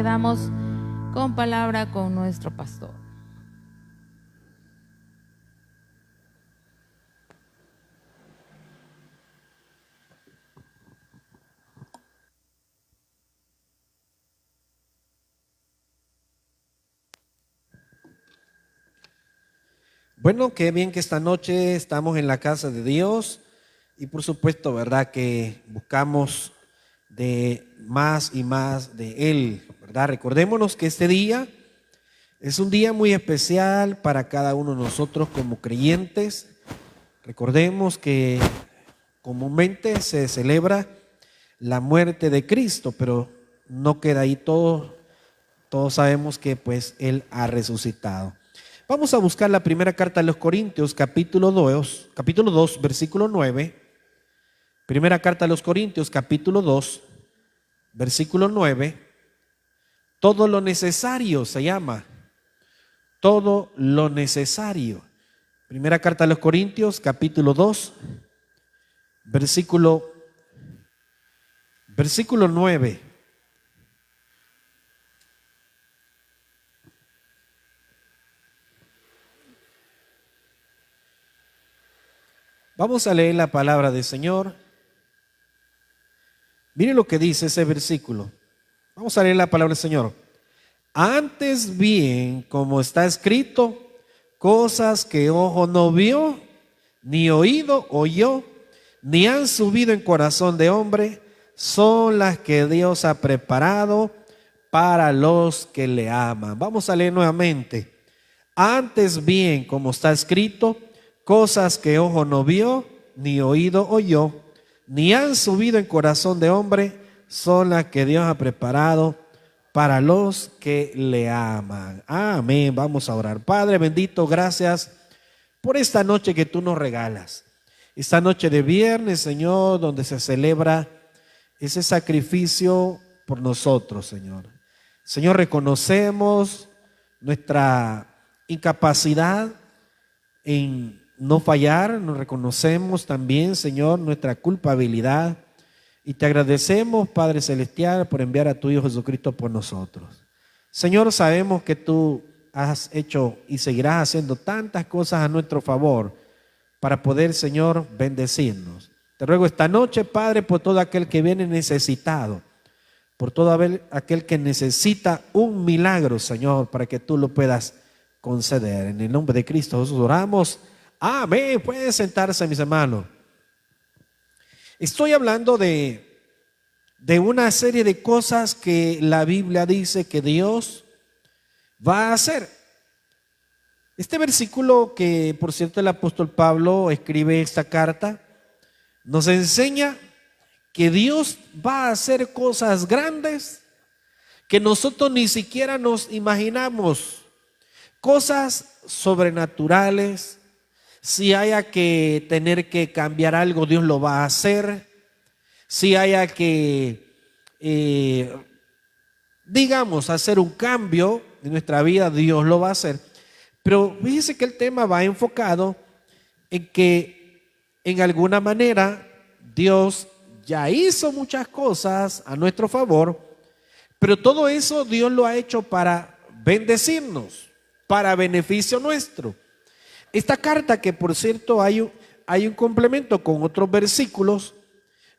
quedamos con palabra con nuestro pastor. Bueno, qué bien que esta noche estamos en la casa de Dios y por supuesto, ¿verdad? Que buscamos de más y más de Él, ¿verdad? Recordémonos que este día es un día muy especial para cada uno de nosotros como creyentes. Recordemos que comúnmente se celebra la muerte de Cristo, pero no queda ahí todo. Todos sabemos que pues Él ha resucitado. Vamos a buscar la primera carta de los Corintios, capítulo 2, versículo 9. Primera carta de los Corintios, capítulo 2, versículo 9. Todo lo necesario se llama. Todo lo necesario. Primera carta de los Corintios, capítulo 2, versículo 9. Vamos a leer la palabra del Señor. Mire lo que dice ese versículo. Vamos a leer la palabra del Señor. Antes bien, como está escrito, cosas que ojo no vio, ni oído oyó, ni han subido en corazón de hombre, son las que Dios ha preparado para los que le aman. Vamos a leer nuevamente. Antes bien, como está escrito, cosas que ojo no vio, ni oído oyó, ni han subido en corazón de hombre, son las que Dios ha preparado para los que le aman. Amén. Vamos a orar. Padre bendito, gracias por esta noche que tú nos regalas. Esta noche de viernes, Señor, donde se celebra ese sacrificio por nosotros, Señor. Señor, reconocemos nuestra incapacidad en no fallar, nos reconocemos también, Señor, nuestra culpabilidad y te agradecemos, Padre Celestial, por enviar a tu Hijo Jesucristo por nosotros. Señor, sabemos que tú has hecho y seguirás haciendo tantas cosas a nuestro favor para poder, Señor, bendecirnos. Te ruego esta noche, Padre, por todo aquel que viene necesitado, por todo aquel que necesita un milagro, Señor, para que tú lo puedas conceder. En el nombre de Cristo Jesús oramos. Amén. Pueden sentarse, mis hermanos. Estoy hablando de una serie de cosas que la Biblia dice que Dios va a hacer. Este versículo que, por cierto, el apóstol Pablo escribe esta carta, nos enseña que Dios va a hacer cosas grandes que nosotros ni siquiera nos imaginamos, cosas sobrenaturales. Si haya que tener que cambiar algo, Dios lo va a hacer. Si haya que, hacer un cambio en nuestra vida, Dios lo va a hacer. Pero fíjese que el tema va enfocado en que en alguna manera Dios ya hizo muchas cosas a nuestro favor, pero todo eso Dios lo ha hecho para bendecirnos, para beneficio nuestro. Esta carta, que por cierto hay un complemento con otros versículos,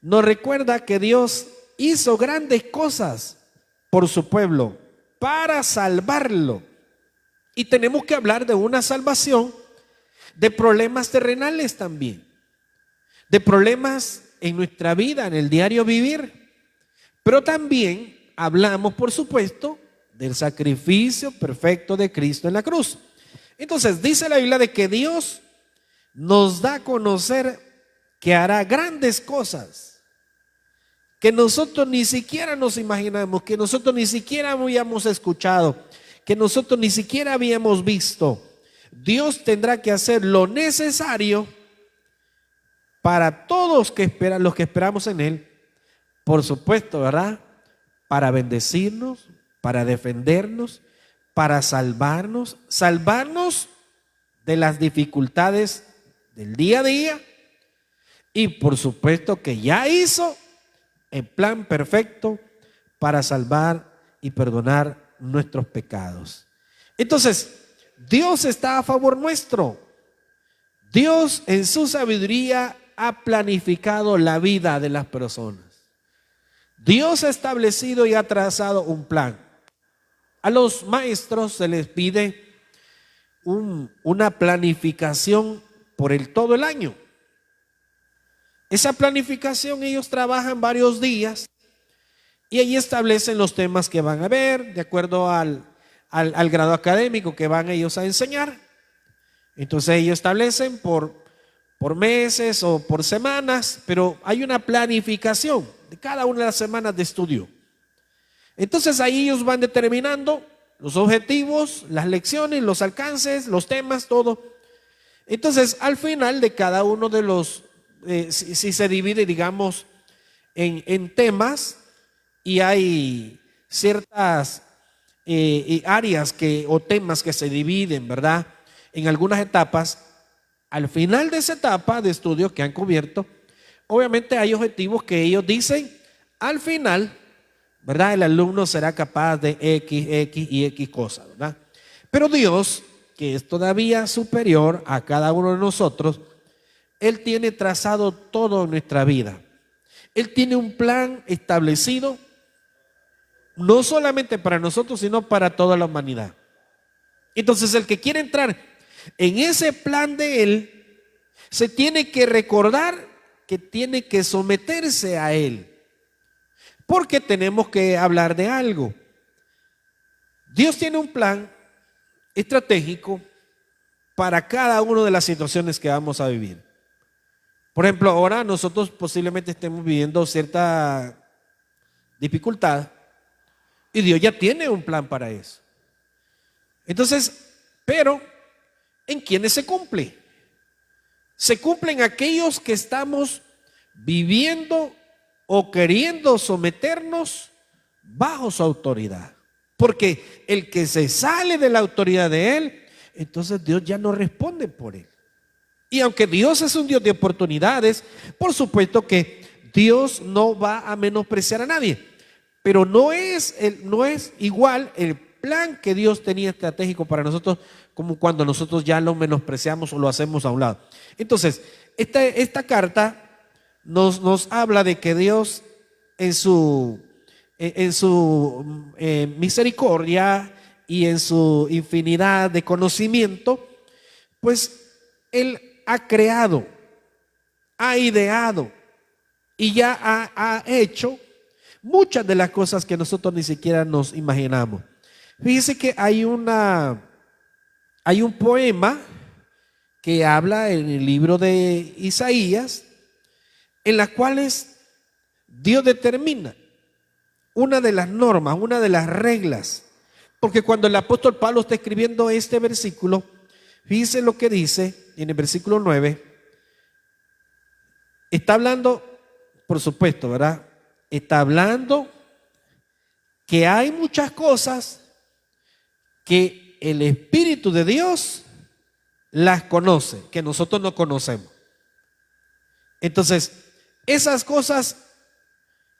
nos recuerda que Dios hizo grandes cosas por su pueblo para salvarlo. Y tenemos que hablar de una salvación de problemas terrenales también, de problemas en nuestra vida, en el diario vivir. Pero también hablamos, por supuesto, del sacrificio perfecto de Cristo en la cruz. Entonces dice la Biblia de que Dios nos da a conocer que hará grandes cosas que nosotros ni siquiera nos imaginamos, que nosotros ni siquiera habíamos escuchado, que nosotros ni siquiera habíamos visto. Dios tendrá que hacer lo necesario para todos los que esperamos en Él, por supuesto, ¿verdad? Para bendecirnos, para defendernos, para salvarnos de las dificultades del día a día, y por supuesto que ya hizo el plan perfecto para salvar y perdonar nuestros pecados. Entonces, Dios está a favor nuestro. Dios en su sabiduría ha planificado la vida de las personas. Dios ha establecido y ha trazado un plan. A los maestros se les pide una planificación por todo el año. Esa planificación ellos trabajan varios días y ahí establecen los temas que van a ver de acuerdo al grado académico que van ellos a enseñar. Entonces ellos establecen por meses o por semanas, pero hay una planificación de cada una de las semanas de estudio. Entonces ahí ellos van determinando los objetivos, las lecciones, los alcances, los temas, todo. Entonces al final de cada uno de los, si se divide, digamos, en temas, y hay ciertas áreas o temas que se dividen, ¿verdad?, en algunas etapas. Al final de esa etapa de estudio que han cubierto, obviamente hay objetivos que ellos dicen, al final, ¿verdad?, el alumno será capaz de X y X cosas, ¿verdad? Pero Dios, que es todavía superior a cada uno de nosotros, Él tiene trazado todo en nuestra vida. Él tiene un plan establecido, no solamente para nosotros, sino para toda la humanidad. Entonces, el que quiere entrar en ese plan de Él, se tiene que recordar que tiene que someterse a Él. Porque tenemos que hablar de algo. Dios tiene un plan estratégico para cada una de las situaciones que vamos a vivir. Por ejemplo, ahora nosotros posiblemente estemos viviendo cierta dificultad y Dios ya tiene un plan para eso. Entonces, pero ¿en quiénes se cumple? Se cumplen aquellos que estamos viviendo o queriendo someternos bajo su autoridad. Porque el que se sale de la autoridad de Él, entonces Dios ya no responde por él. Y aunque Dios es un Dios de oportunidades, por supuesto que Dios no va a menospreciar a nadie. Pero no es igual el plan que Dios tenía estratégico para nosotros como cuando nosotros ya lo menospreciamos o lo hacemos a un lado. Entonces, esta carta nos habla de que Dios en su misericordia y en su infinidad de conocimiento, pues Él ha creado, ha ideado y ya ha hecho muchas de las cosas que nosotros ni siquiera nos imaginamos. Fíjese que hay un poema que habla en el libro de Isaías, en las cuales Dios determina una de las normas, una de las reglas. Porque cuando el apóstol Pablo está escribiendo este versículo, fíjese lo que dice en el versículo 9. Está hablando, por supuesto, ¿verdad? Está hablando que hay muchas cosas que el Espíritu de Dios las conoce, que nosotros no conocemos. Entonces, esas cosas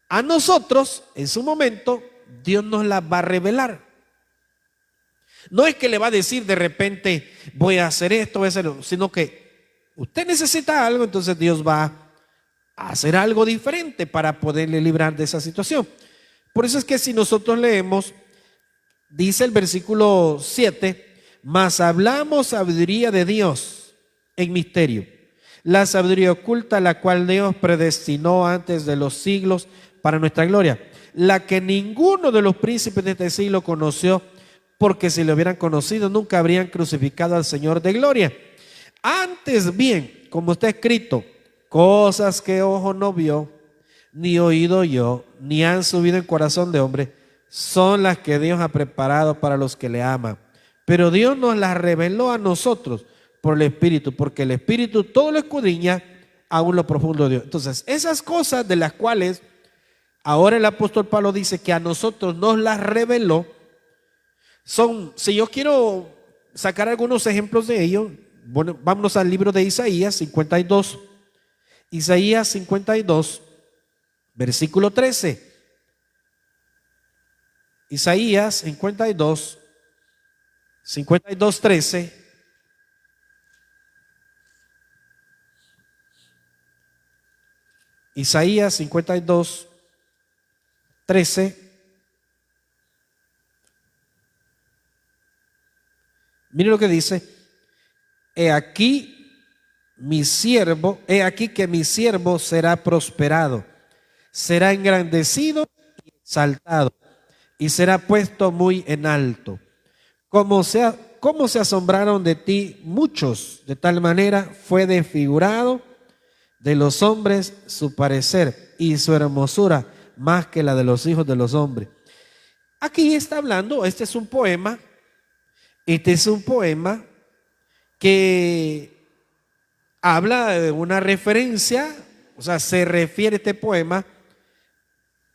a nosotros, en su momento, Dios nos las va a revelar. No es que le va a decir de repente, voy a hacer esto, voy a hacer eso, sino que usted necesita algo, entonces Dios va a hacer algo diferente para poderle librar de esa situación. Por eso es que si nosotros leemos, dice el versículo 7, mas hablamos sabiduría de Dios en misterio, la sabiduría oculta, la cual Dios predestinó antes de los siglos para nuestra gloria, la que ninguno de los príncipes de este siglo conoció, porque si lo hubieran conocido nunca habrían crucificado al Señor de gloria. Antes bien, como está escrito, cosas que ojo no vio, ni oído oyó, ni han subido en corazón de hombre, son las que Dios ha preparado para los que le aman. Pero Dios nos las reveló a nosotros por el Espíritu, porque el Espíritu todo lo escudriña, aún lo profundo de Dios. Entonces, esas cosas de las cuales ahora el apóstol Pablo dice que a nosotros nos las reveló, son, si yo quiero sacar algunos ejemplos de ello, bueno, vámonos al libro de Isaías 52. Isaías 52, versículo 13. Isaías 52:13. Isaías 52:13. Mire lo que dice: he aquí que mi siervo será prosperado, será engrandecido y exaltado, y será puesto muy en alto. Como se asombraron de ti muchos, de tal manera fue desfigurado de los hombres su parecer, y su hermosura más que la de los hijos de los hombres. Aquí está hablando, este es un poema que habla de una referencia, o sea, se refiere este poema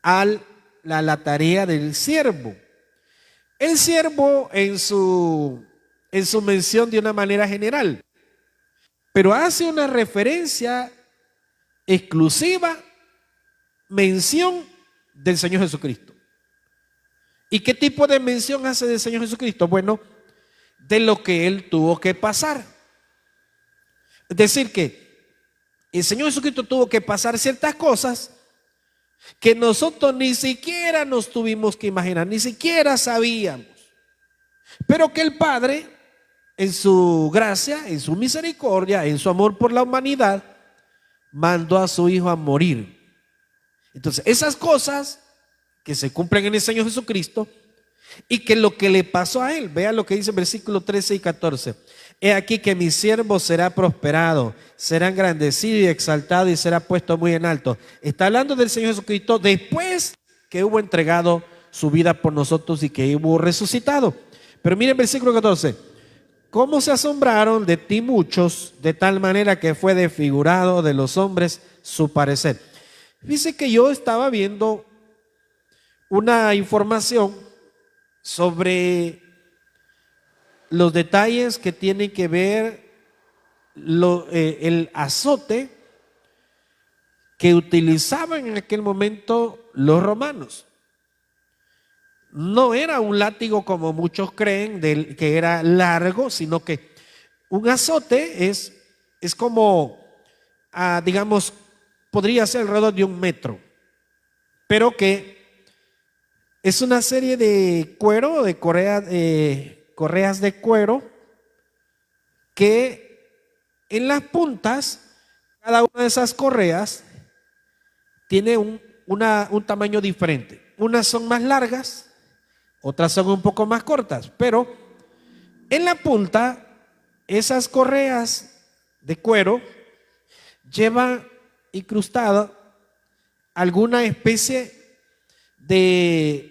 a la tarea del siervo. El siervo en su mención de una manera general, pero hace una referencia exclusiva, mención del Señor Jesucristo. ¿Y qué tipo de mención hace del Señor Jesucristo? Bueno, de lo que Él tuvo que pasar. Es decir, que el Señor Jesucristo tuvo que pasar ciertas cosas que nosotros ni siquiera nos tuvimos que imaginar, ni siquiera sabíamos, pero que el Padre, en su gracia, en su misericordia, en su amor por la humanidad, mandó a su Hijo a morir. Entonces, esas cosas que se cumplen en el Señor Jesucristo, y que lo que le pasó a Él, vea lo que dice el versículo 13 y 14. He aquí que mi siervo será prosperado, será engrandecido y exaltado, y será puesto muy en alto. Está hablando del Señor Jesucristo después que hubo entregado su vida por nosotros y que hubo resucitado. Pero miren el versículo 14. ¿Cómo se asombraron de ti muchos, de tal manera que fue desfigurado de los hombres su parecer? Dice que yo estaba viendo una información sobre los detalles que tienen que ver el azote que utilizaban en aquel momento los romanos. No era un látigo como muchos creen, que era largo, sino que un azote es como, digamos, podría ser alrededor de 1 metro, pero que es una serie de cuero, de correas de cuero, que en las puntas, cada una de esas correas tiene un tamaño diferente. Unas son más largas, otras son un poco más cortas, pero en la punta, esas correas de cuero llevan incrustada alguna especie de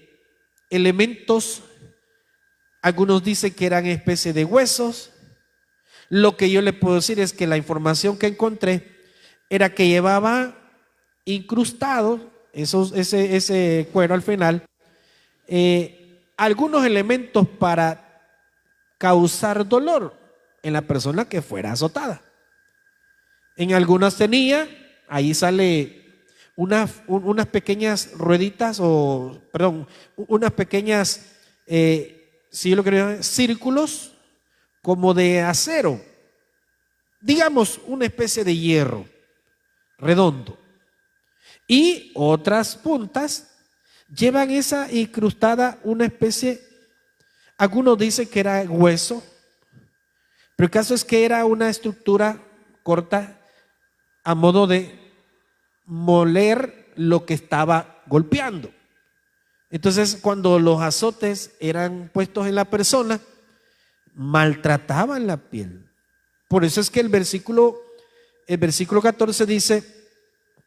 elementos. Algunos dicen que eran especie de huesos. Lo que yo le puedo decir es que la información que encontré era que llevaba incrustado ese cuero al final, algunos elementos para causar dolor en la persona que fuera azotada. En algunas tenía, ahí sale unas pequeñas rueditas, unas pequeñas, si yo lo quería llamar, círculos como de acero, digamos una especie de hierro redondo, y otras puntas llevan esa incrustada una especie, algunos dicen que era hueso, pero el caso es que era una estructura corta a modo de moler lo que estaba golpeando. Entonces, cuando los azotes eran puestos en la persona, maltrataban la piel. Por eso es que el versículo 14 dice: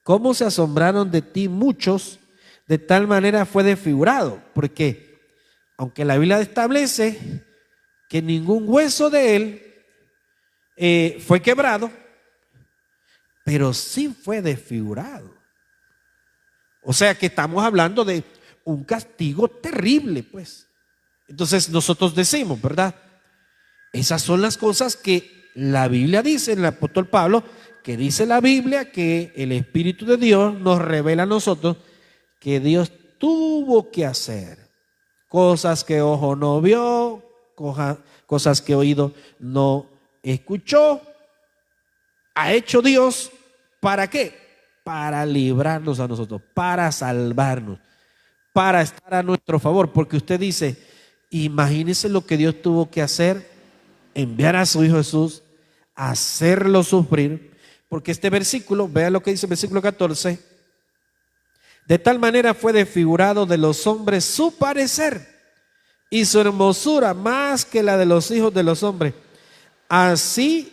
¿cómo se asombraron de ti muchos? De tal manera fue desfigurado. Porque aunque la Biblia establece que ningún hueso de él fue quebrado, pero sí fue desfigurado. O sea que estamos hablando de un castigo terrible, pues. Entonces nosotros decimos, ¿verdad? Esas son las cosas que la Biblia dice, el apóstol Pablo, que dice la Biblia que el Espíritu de Dios nos revela a nosotros que Dios tuvo que hacer cosas que ojo no vio, cosas que oído no escuchó, ha hecho Dios. ¿Para qué? Para librarnos a nosotros, para salvarnos, para estar a nuestro favor. Porque usted dice, imagínese lo que Dios tuvo que hacer, enviar a su Hijo Jesús, hacerlo sufrir. Porque este versículo, vea lo que dice el versículo 14, de tal manera fue desfigurado de los hombres su parecer y su hermosura más que la de los hijos de los hombres. Así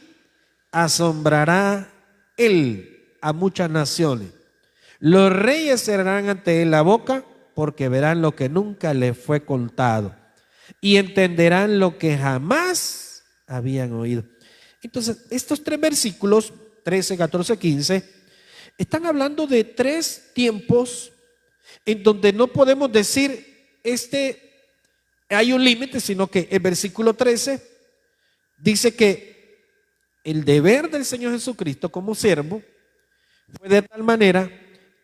asombrará él a muchas naciones. Los reyes cerrarán ante él la boca, porque verán lo que nunca les fue contado y entenderán lo que jamás habían oído. Entonces, estos tres versículos, 13, 14, 15, están hablando de tres tiempos en donde no podemos decir hay un límite, sino que el versículo 13 dice que el deber del Señor Jesucristo como siervo fue de tal manera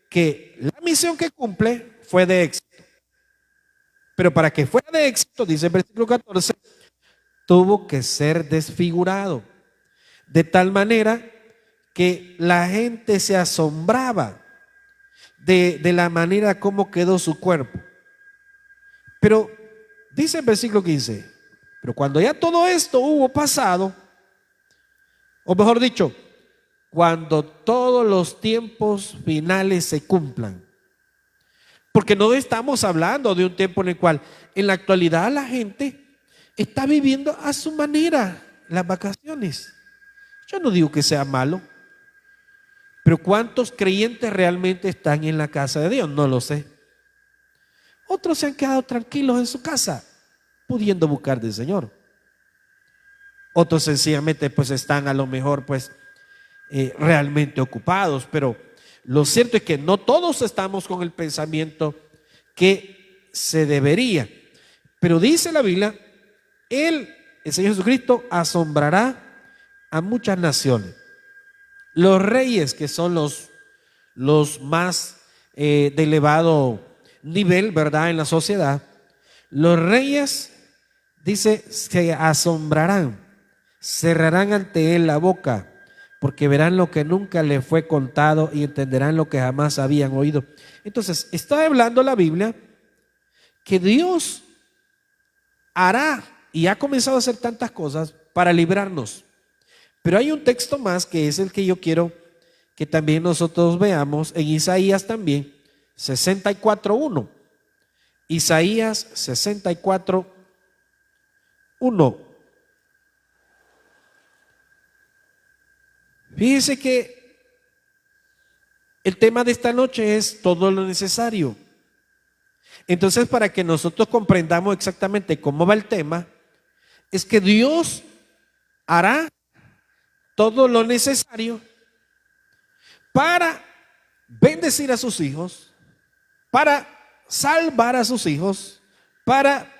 que la misión que cumple fue de éxito. Pero para que fuera de éxito, dice el versículo 14, tuvo que ser desfigurado. De tal manera que la gente se asombraba de la manera como quedó su cuerpo. Pero dice el versículo 15, pero cuando ya todo esto hubo pasado, o mejor dicho, cuando todos los tiempos finales se cumplan. Porque no estamos hablando de un tiempo en el cual en la actualidad la gente está viviendo a su manera las vacaciones. Yo no digo que sea malo, pero ¿cuántos creyentes realmente están en la casa de Dios? No lo sé. Otros se han quedado tranquilos en su casa, pudiendo buscar del Señor. Otros sencillamente pues están a lo mejor pues realmente ocupados, pero lo cierto es que no todos estamos con el pensamiento que se debería. Pero dice la Biblia, el Señor Jesucristo asombrará a muchas naciones. Los reyes, que son los más de elevado nivel, ¿verdad?, en la sociedad, los reyes, dice, se asombrarán, cerrarán ante él la boca, porque verán lo que nunca les fue contado y entenderán lo que jamás habían oído. Entonces, está hablando la Biblia que Dios hará y ha comenzado a hacer tantas cosas para librarnos. Pero hay un texto más que es el que yo quiero que también nosotros veamos en Isaías también, 64:1. Isaías 64:1. Fíjese que el tema de esta noche es todo lo necesario. Entonces, para que nosotros comprendamos exactamente cómo va el tema, es que Dios hará todo lo necesario para bendecir a sus hijos, para salvar a sus hijos, para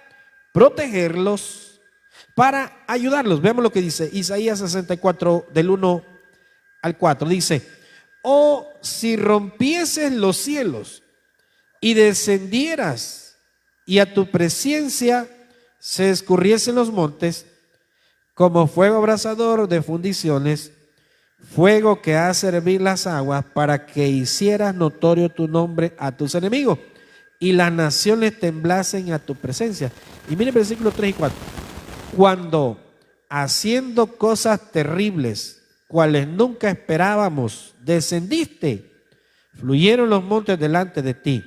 protegerlos, para ayudarlos. Veamos lo que dice Isaías 64, del 1 al 4. Dice: oh, si rompieses los cielos y descendieras, y a tu presencia se escurriesen los montes, como fuego abrasador de fundiciones, fuego que hace hervir las aguas, para que hicieras notorio tu nombre a tus enemigos, y las naciones temblasen a tu presencia. Y miren versículos 3 y 4. Cuando haciendo cosas terribles, cuales nunca esperábamos, descendiste, fluyeron los montes delante de ti.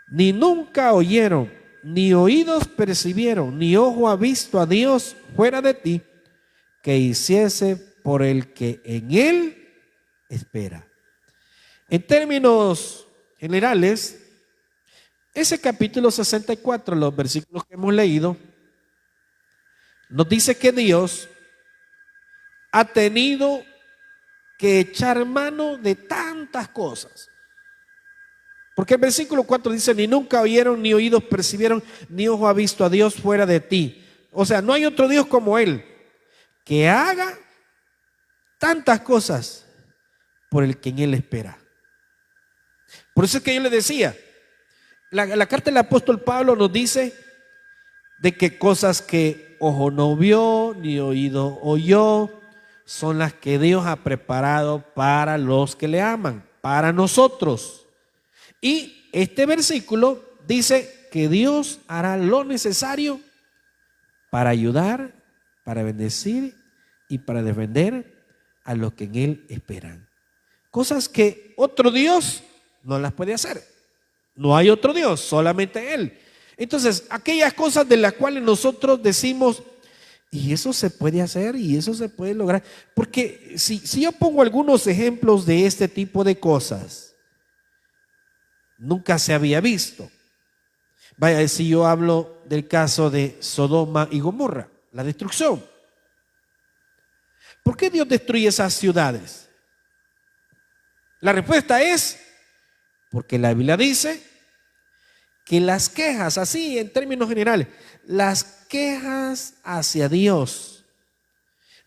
Ni nunca oyeron, ni oídos percibieron, ni ojo ha visto a Dios fuera de ti, que hiciese por el que en él espera. En términos generales, ese capítulo 64, los versículos que hemos leído, nos dice que Dios ha tenido que echar mano de tantas cosas. Porque el versículo 4 dice: ni nunca oyeron, ni oídos percibieron, ni ojo ha visto a Dios fuera de ti. O sea, no hay otro Dios como Él, que haga tantas cosas por el que en Él espera. Por eso es que yo le decía, la carta del apóstol Pablo nos dice de que cosas que ojo no vio, ni oído oyó, son las que Dios ha preparado para los que le aman, para nosotros. Y este versículo dice que Dios hará lo necesario para ayudar, para bendecir y para defender a los que en Él esperan. Cosas que otro Dios no las puede hacer. No hay otro Dios, solamente Él. Entonces, aquellas cosas de las cuales nosotros decimos, y eso se puede hacer y eso se puede lograr. Porque si yo pongo algunos ejemplos de este tipo de cosas, nunca se había visto. Vaya, si yo hablo del caso de Sodoma y Gomorra, la destrucción. ¿Por qué Dios destruye esas ciudades? La respuesta es porque la Biblia dice que las quejas, así en términos generales, las quejas hacia Dios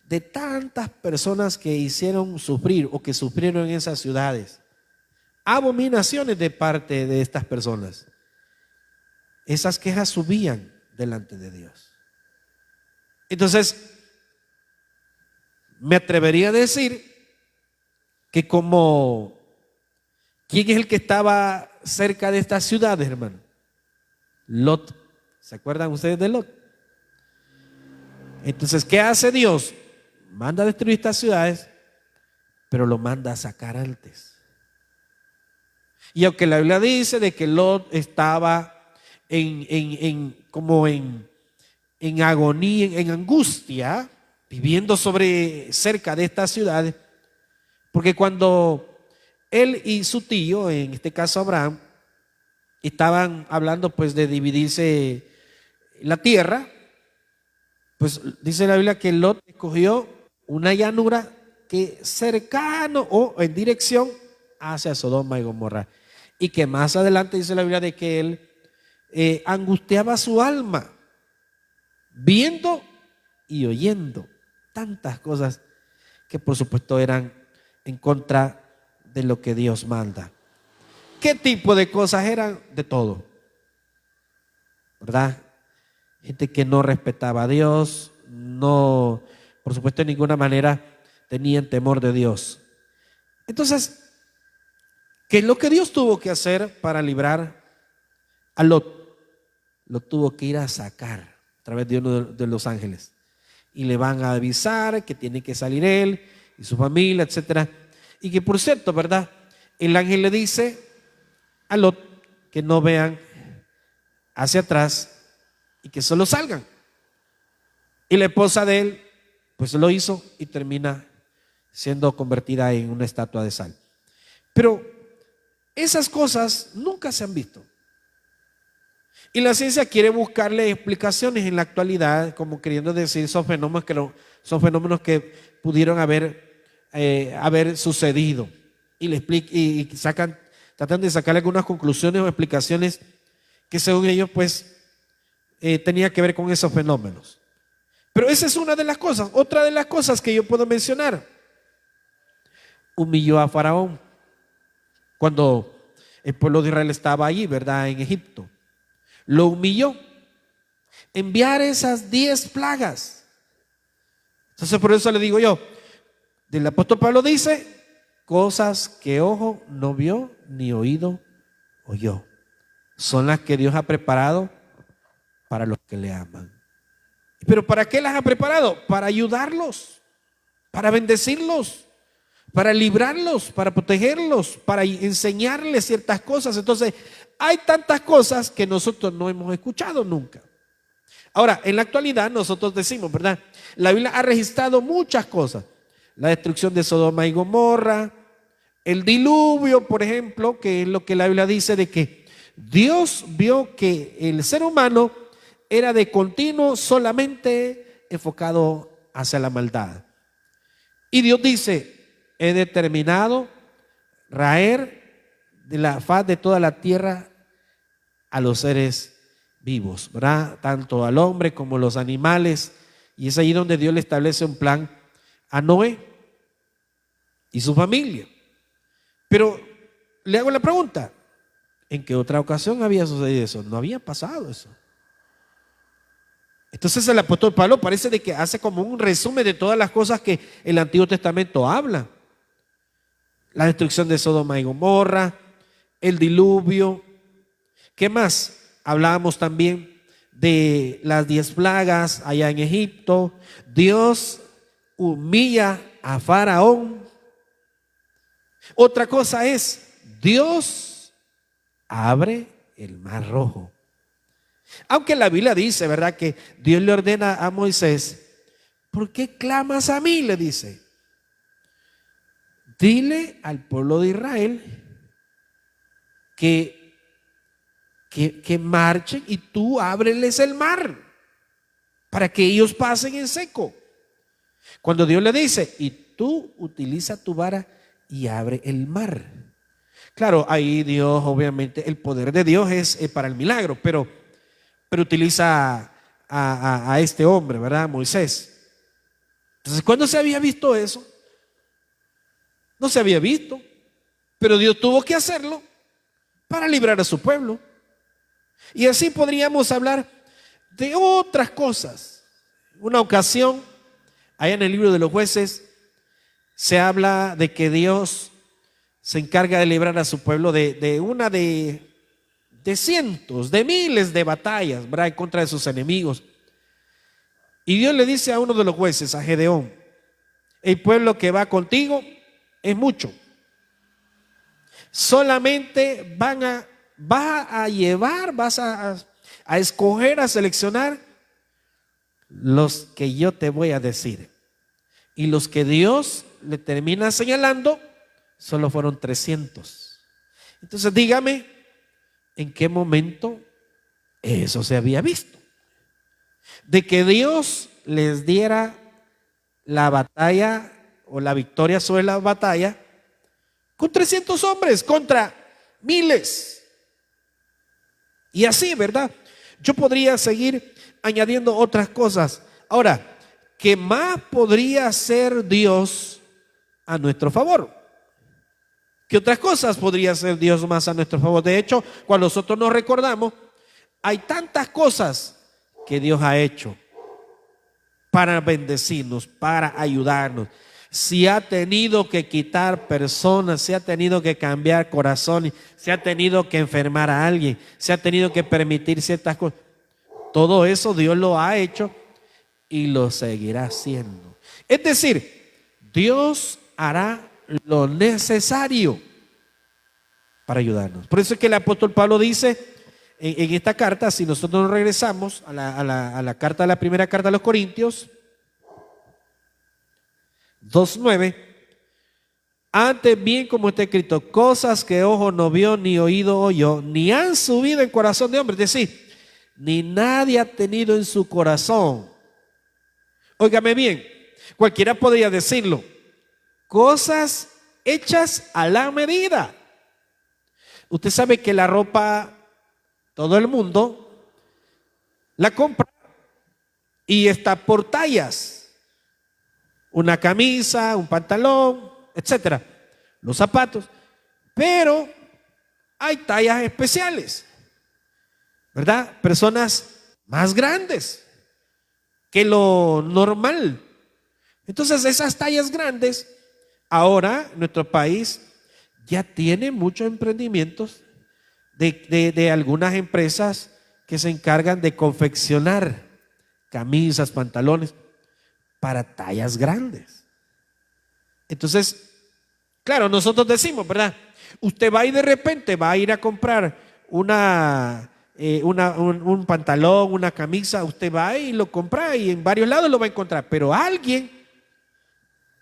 de tantas personas que hicieron sufrir o que sufrieron en esas ciudades, abominaciones de parte de estas personas, esas quejas subían delante de Dios. Entonces, me atrevería a decir que como, ¿quién es el que estaba cerca de estas ciudades, hermano? Lot. ¿Se acuerdan ustedes de Lot? Entonces, ¿qué hace Dios? Manda a destruir estas ciudades, pero lo manda a sacar antes. Y aunque la Biblia dice de que Lot estaba como en agonía, en angustia, viviendo cerca de estas ciudades, porque cuando él y su tío, en este caso Abraham, estaban hablando pues de dividirse la tierra, pues dice la Biblia que Lot escogió una llanura que cercano o en dirección hacia Sodoma y Gomorra, y que más adelante dice la Biblia de que él angustiaba su alma viendo y oyendo tantas cosas que por supuesto eran en contra de lo que Dios manda. ¿Qué tipo de cosas eran? De todo, ¿verdad? Gente que no respetaba a Dios, no, por supuesto, de ninguna manera tenían temor de Dios. Entonces, ¿qué es lo que Dios tuvo que hacer para librar a Lot? Lo tuvo que ir a sacar a través de uno de los ángeles. Y le van a avisar que tiene que salir él y su familia, etcétera. Y que por cierto, ¿verdad? El ángel le dice a Lot que no vean hacia atrás y que solo salgan. Y la esposa de él, pues lo hizo y termina siendo convertida en una estatua de sal. Pero esas cosas nunca se han visto. Y la ciencia quiere buscarle explicaciones en la actualidad, como queriendo decir son fenómenos que pudieron haber sucedido. Y tratan de sacar algunas conclusiones o explicaciones que según ellos pues tenía que ver con esos fenómenos. Pero esa es una de las cosas. Otra de las cosas que yo puedo mencionar: humilló a Faraón cuando el pueblo de Israel estaba allí, ¿verdad? En Egipto. Lo humilló. Enviar esas 10 plagas. Entonces por eso le digo yo, del apóstol Pablo dice, cosas que ojo no vio ni oído oyó, son las que Dios ha preparado para los que le aman. ¿Pero para qué las ha preparado? Para ayudarlos, para bendecirlos, para librarlos, para protegerlos, para enseñarles ciertas cosas. Entonces, hay tantas cosas que nosotros no hemos escuchado nunca. Ahora, en la actualidad nosotros decimos, ¿verdad? La Biblia ha registrado muchas cosas. La destrucción de Sodoma y Gomorra, el diluvio, por ejemplo, que es lo que la Biblia dice de que Dios vio que el ser humano era de continuo solamente enfocado hacia la maldad. Y Dios dice, he determinado raer de la faz de toda la tierra a los seres vivos, ¿verdad? Tanto al hombre como a los animales. Y es ahí donde Dios le establece un plan a Noé y su familia. Pero le hago la pregunta, ¿en qué otra ocasión había sucedido eso? No había pasado eso. Entonces el apóstol Pablo parece de que hace como un resumen de todas las cosas que el Antiguo Testamento habla. La destrucción de Sodoma y Gomorra, el diluvio. ¿Qué más? Hablábamos también de las 10 plagas allá en Egipto. Dios humilla a Faraón. Otra cosa es, Dios abre el mar rojo. Aunque la Biblia dice, ¿verdad?, que Dios le ordena a Moisés, ¿por qué clamas a mí?, le dice. Dile al pueblo de Israel que marchen y tú ábreles el mar para que ellos pasen en seco. Cuando Dios le dice, y tú utiliza tu vara y abre el mar. Claro, ahí Dios, obviamente, el poder de Dios es para el milagro, pero utiliza a este hombre, ¿verdad? Moisés. Entonces, ¿cuándo se había visto eso? No se había visto, pero Dios tuvo que hacerlo para librar a su pueblo. Y así podríamos hablar de otras cosas. Una ocasión, allá en el libro de los Jueces, se habla de que Dios se encarga de librar a su pueblo de cientos, de miles de batallas, ¿verdad?, en contra de sus enemigos. Y Dios le dice a uno de los jueces, a Gedeón, el pueblo que va contigo es mucho. Solamente vas a escoger, a seleccionar los que yo te voy a decir. Y los que Dios le termina señalando, solo fueron 300. Entonces dígame, ¿en qué momento eso se había visto? De que Dios les diera la batalla o la victoria sobre la batalla con 300 hombres contra miles. Y así, ¿verdad? Yo podría seguir añadiendo otras cosas. Ahora, ¿qué más podría hacer Dios a nuestro favor? ¿Qué otras cosas podría hacer Dios más a nuestro favor? De hecho, cuando nosotros nos recordamos, hay tantas cosas que Dios ha hecho para bendecirnos, para ayudarnos. Si ha tenido que quitar personas, si ha tenido que cambiar corazones, si ha tenido que enfermar a alguien, si ha tenido que permitir ciertas cosas, todo eso Dios lo ha hecho y lo seguirá haciendo. Es decir, Dios hará lo necesario para ayudarnos. Por eso es que el apóstol Pablo dice en esta carta, si nosotros nos regresamos a la carta, la primera carta a los Corintios 2:9, antes bien, como está escrito, cosas que ojo no vio, ni oído oyó, ni han subido en corazón de hombre, es decir, ni nadie ha tenido en su corazón. Óigame bien, cualquiera podría decirlo, cosas hechas a la medida. Usted sabe que la ropa, todo el mundo la compra y está por tallas. Una camisa, un pantalón, etcétera, los zapatos. Pero hay tallas especiales, ¿verdad? Personas más grandes que lo normal. Entonces esas tallas grandes, ahora nuestro país ya tiene muchos emprendimientos de algunas empresas que se encargan de confeccionar camisas, pantalones para tallas grandes. Entonces, claro, nosotros decimos, ¿verdad? Usted va y de repente va a ir a comprar un pantalón, una camisa, usted va y lo compra y en varios lados lo va a encontrar, pero alguien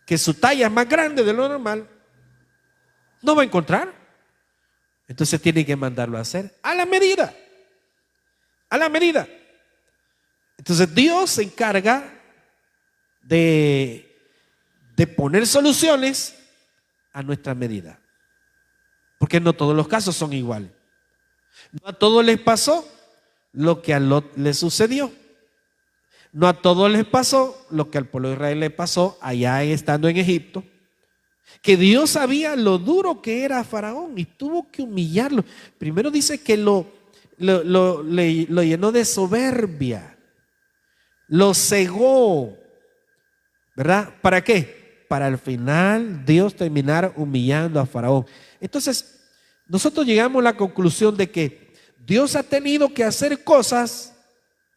que su talla es más grande de lo normal, no va a encontrar. Entonces tiene que mandarlo a hacer a la medida. A la medida. Entonces Dios se encarga de poner soluciones a nuestra medida. Porque no todos los casos son iguales. No a todos les pasó lo que a Lot le sucedió. No a todos les pasó lo que al pueblo de Israel le pasó allá estando en Egipto. Que Dios sabía lo duro que era Faraón y tuvo que humillarlo. Primero dice que lo llenó de soberbia. Los cegó, ¿verdad? ¿Para qué? Para al final Dios terminar humillando a Faraón. Entonces, nosotros llegamos a la conclusión de que Dios ha tenido que hacer cosas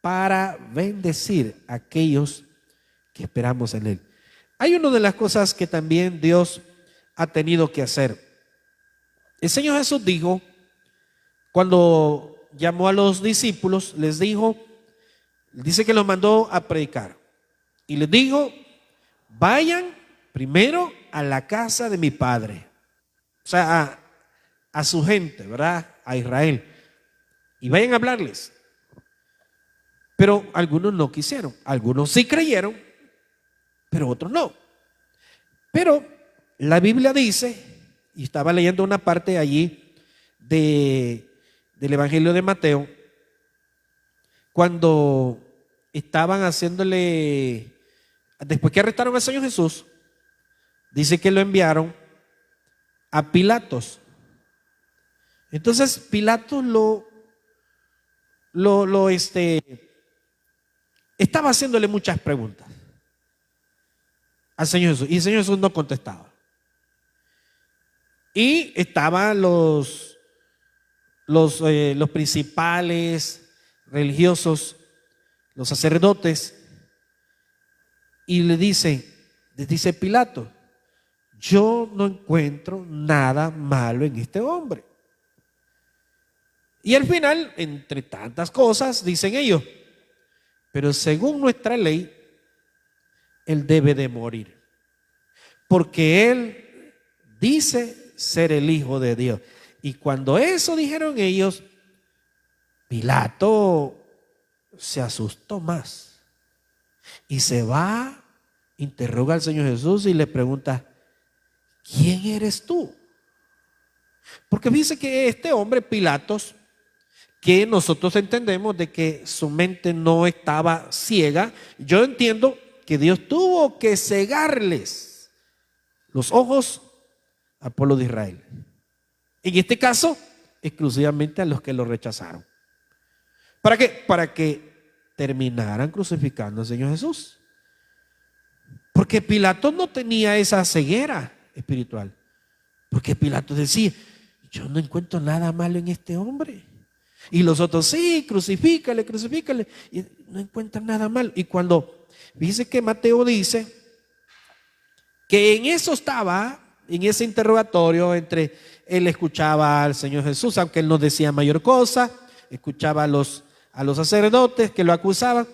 para bendecir a aquellos que esperamos en Él. Hay una de las cosas que también Dios ha tenido que hacer. El Señor Jesús dijo, cuando llamó a los discípulos, les dijo, dice que los mandó a predicar. Y les dijo, vayan primero a la casa de mi Padre. O sea, a su gente, ¿verdad? A Israel. Y vayan a hablarles. Pero algunos no quisieron. Algunos sí creyeron, pero otros no. Pero la Biblia dice, y estaba leyendo una parte allí del Evangelio de Mateo, cuando estaban haciéndole, después que arrestaron al Señor Jesús, dice que lo enviaron a Pilatos. Entonces Pilatos estaba haciéndole muchas preguntas al Señor Jesús, y el Señor Jesús no contestaba. Y estaban los principales religiosos, los sacerdotes, y les dice Pilato, yo no encuentro nada malo en este hombre. Y al final, entre tantas cosas, dicen ellos, pero según nuestra ley, él debe de morir, porque él dice ser el Hijo de Dios. Y cuando eso dijeron ellos, Pilato se asustó más y se va, interroga al Señor Jesús y le pregunta, ¿quién eres tú? Porque dice que este hombre Pilatos, que nosotros entendemos de que su mente no estaba ciega, yo entiendo que Dios tuvo que cegarles los ojos al pueblo de Israel. En este caso, exclusivamente a los que lo rechazaron. ¿Para qué? Para que terminaran crucificando al Señor Jesús. Porque Pilato no tenía esa ceguera espiritual. Porque Pilato decía, yo no encuentro nada malo en este hombre. Y los otros, sí, crucifícale, crucifícale. Y no encuentran nada malo. Y cuando dice que Mateo dice que en eso estaba, en ese interrogatorio, entre él escuchaba al Señor Jesús, aunque él no decía mayor cosa, escuchaba a los sacerdotes que lo acusaban.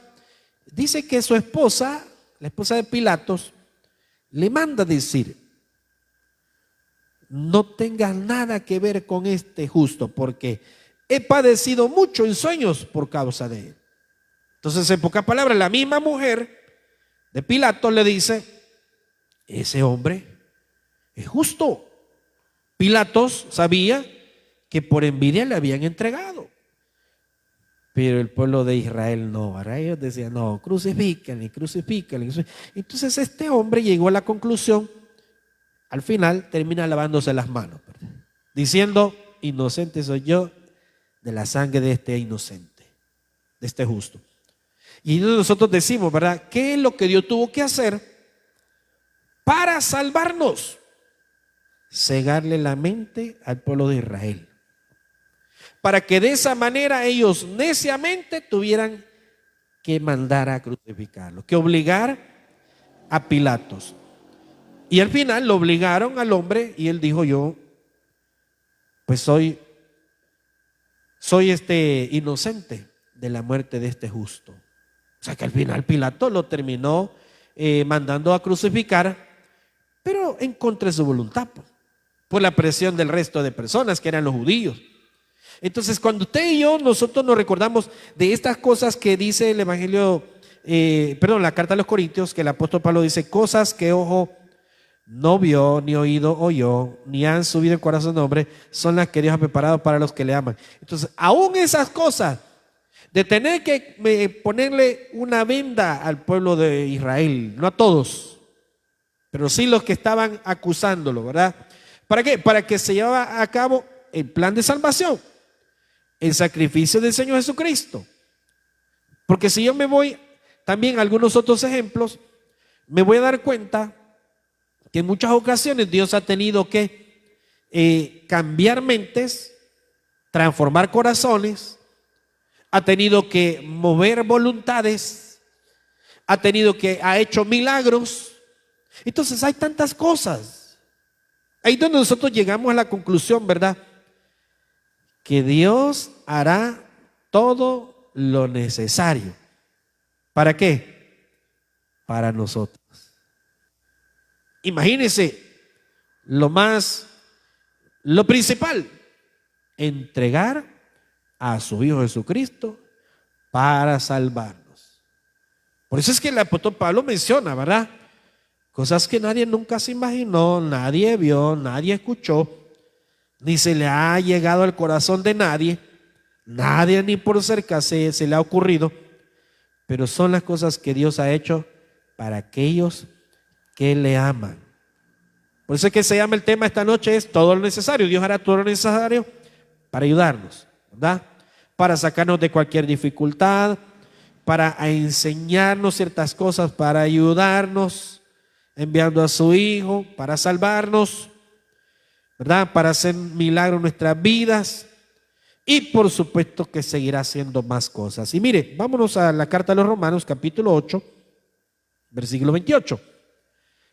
Dice que su esposa, la esposa de Pilatos, le manda decir, no tengas nada que ver con este justo, porque he padecido mucho en sueños por causa de él. Entonces, en pocas palabras, la misma mujer de Pilatos le dice, ese hombre es justo. Pilatos sabía que por envidia le habían entregado, pero el pueblo de Israel no. Ahora ellos decían, no, crucifíquenle, crucifíquenle. Entonces este hombre llegó a la conclusión, al final termina lavándose las manos, ¿verdad? Diciendo, inocente soy yo de la sangre de este inocente, de este justo. Y nosotros decimos, ¿verdad? ¿Qué es lo que Dios tuvo que hacer para salvarnos? Cegarle la mente al pueblo de Israel, para que de esa manera ellos neciamente tuvieran que mandar a crucificarlo, que obligar a Pilatos. Y al final lo obligaron al hombre y él dijo, yo pues soy inocente de la muerte de este justo. O sea que al final Pilato lo terminó mandando a crucificar, pero en contra de su voluntad, por la presión del resto de personas que eran los judíos. Entonces, cuando usted y yo, nosotros nos recordamos de estas cosas que dice el Evangelio, la carta a los Corintios, que el apóstol Pablo dice, cosas que ojo no vio, ni oído oyó, ni han subido el corazón de hombre, son las que Dios ha preparado para los que le aman. Entonces, aún esas cosas de tener que ponerle una venda al pueblo de Israel, no a todos, pero sí los que estaban acusándolo, ¿verdad? ¿Para qué? Para que se lleve a cabo el plan de salvación, el sacrificio del Señor Jesucristo. Porque si yo me voy también algunos otros ejemplos, me voy a dar cuenta que en muchas ocasiones Dios ha tenido que cambiar mentes, transformar corazones, ha tenido que mover voluntades, ha hecho milagros. Entonces hay tantas cosas. Ahí es donde nosotros llegamos a la conclusión, ¿verdad? Que Dios hará todo lo necesario. ¿Para qué? Para nosotros. Imagínense lo principal, entregar a su Hijo Jesucristo para salvarnos. Por eso es que el apóstol Pablo menciona, ¿verdad? Cosas que nadie nunca se imaginó, nadie vio, nadie escuchó, ni se le ha llegado al corazón de nadie, nadie ni por cerca se le ha ocurrido, pero son las cosas que Dios ha hecho para aquellos que le aman. Por eso es que se llama el tema esta noche, es todo lo necesario. Dios hará todo lo necesario para ayudarnos, ¿verdad? Para sacarnos de cualquier dificultad, para enseñarnos ciertas cosas, para ayudarnos, enviando a su Hijo, para salvarnos, ¿verdad? Para hacer milagros en nuestras vidas. Y por supuesto que seguirá haciendo más cosas. Y mire, vámonos a la carta a los Romanos, capítulo 8, versículo 28,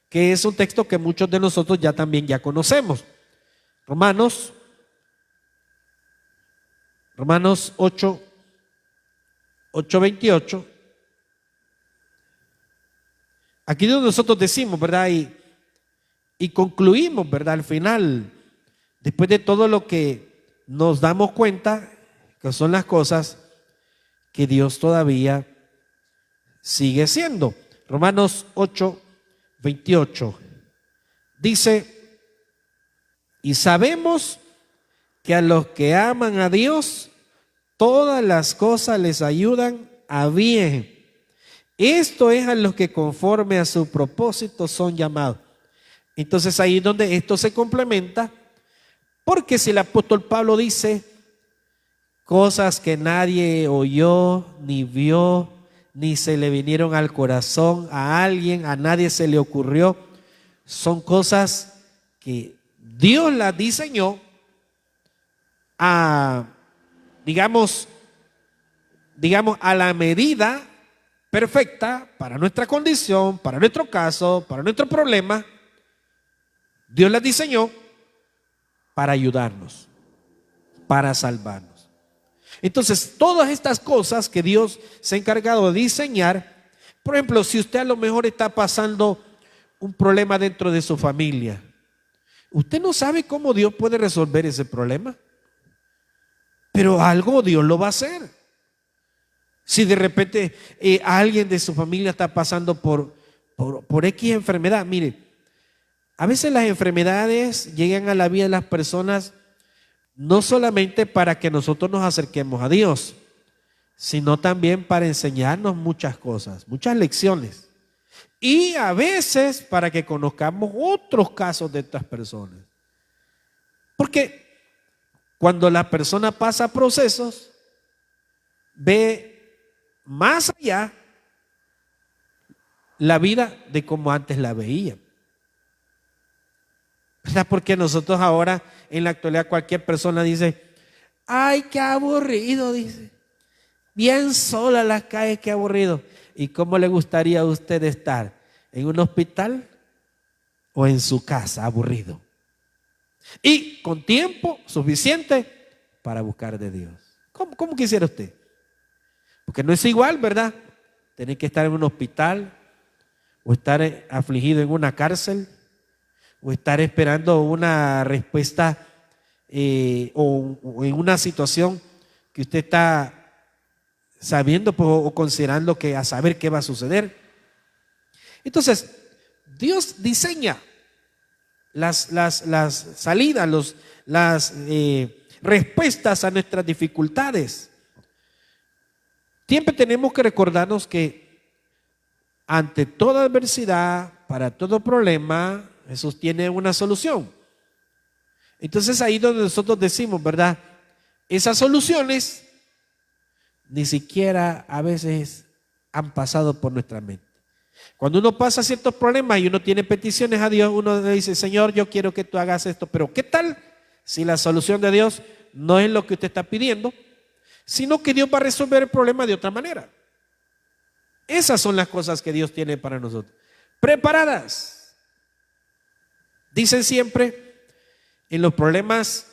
que es un texto que muchos de nosotros ya conocemos. Romanos 8, 28. Aquí donde nosotros decimos, ¿verdad? Y concluimos, ¿verdad? Al final, después de todo lo que nos damos cuenta, que son las cosas que Dios todavía sigue siendo. Romanos 8, 28. Dice, y sabemos que a los que aman a Dios, todas las cosas les ayudan a bien. Esto es a los que conforme a su propósito son llamados. Entonces ahí es donde esto se complementa, porque si el apóstol Pablo dice cosas que nadie oyó, ni vio, ni se le vinieron al corazón a alguien, a nadie se le ocurrió, son cosas que Dios las diseñó digamos, a la medida perfecta para nuestra condición, para nuestro caso, para nuestro problema. Dios las diseñó para ayudarnos, para salvarnos. Entonces, todas estas cosas que Dios se ha encargado de diseñar, por ejemplo, si usted a lo mejor está pasando un problema dentro de su familia, usted no sabe cómo Dios puede resolver ese problema, pero algo Dios lo va a hacer. Si de repente alguien de su familia está pasando por X enfermedad, mire, a veces las enfermedades llegan a la vida de las personas no solamente para que nosotros nos acerquemos a Dios, sino también para enseñarnos muchas cosas, muchas lecciones. Y a veces para que conozcamos otros casos de estas personas. Porque cuando la persona pasa procesos, ve más allá la vida de como antes la veía. ¿Verdad? Porque nosotros ahora, en la actualidad, cualquier persona dice, ay, qué aburrido, dice. Bien sola las calles, qué aburrido. ¿Y cómo le gustaría a usted estar? ¿En un hospital o en su casa, aburrido? Y con tiempo suficiente para buscar de Dios. ¿Cómo quisiera usted? Porque no es igual, ¿verdad? Tener que estar en un hospital o estar afligido en una cárcel o estar esperando una respuesta o en una situación que usted está sabiendo pues, o considerando que a saber qué va a suceder. Entonces, Dios diseña las salidas, las respuestas a nuestras dificultades. Siempre tenemos que recordarnos que ante toda adversidad, para todo problema, Jesús tiene una solución. Entonces ahí donde nosotros decimos, ¿verdad? Esas soluciones ni siquiera a veces han pasado por nuestra mente. Cuando uno pasa ciertos problemas y uno tiene peticiones a Dios, uno le dice, Señor, yo quiero que tú hagas esto, pero ¿qué tal si la solución de Dios no es lo que usted está pidiendo, sino que Dios va a resolver el problema de otra manera? Esas son las cosas que Dios tiene para nosotros, preparadas. Dicen siempre, en los problemas,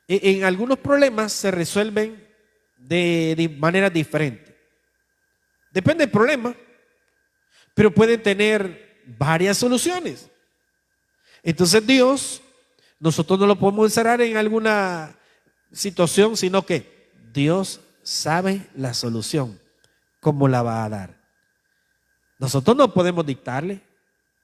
en algunos problemas se resuelven de manera diferente. Depende del problema, pero pueden tener varias soluciones. Entonces Dios, nosotros no lo podemos encerrar en alguna situación, sino que Dios sabe la solución, cómo la va a dar. Nosotros no podemos dictarle,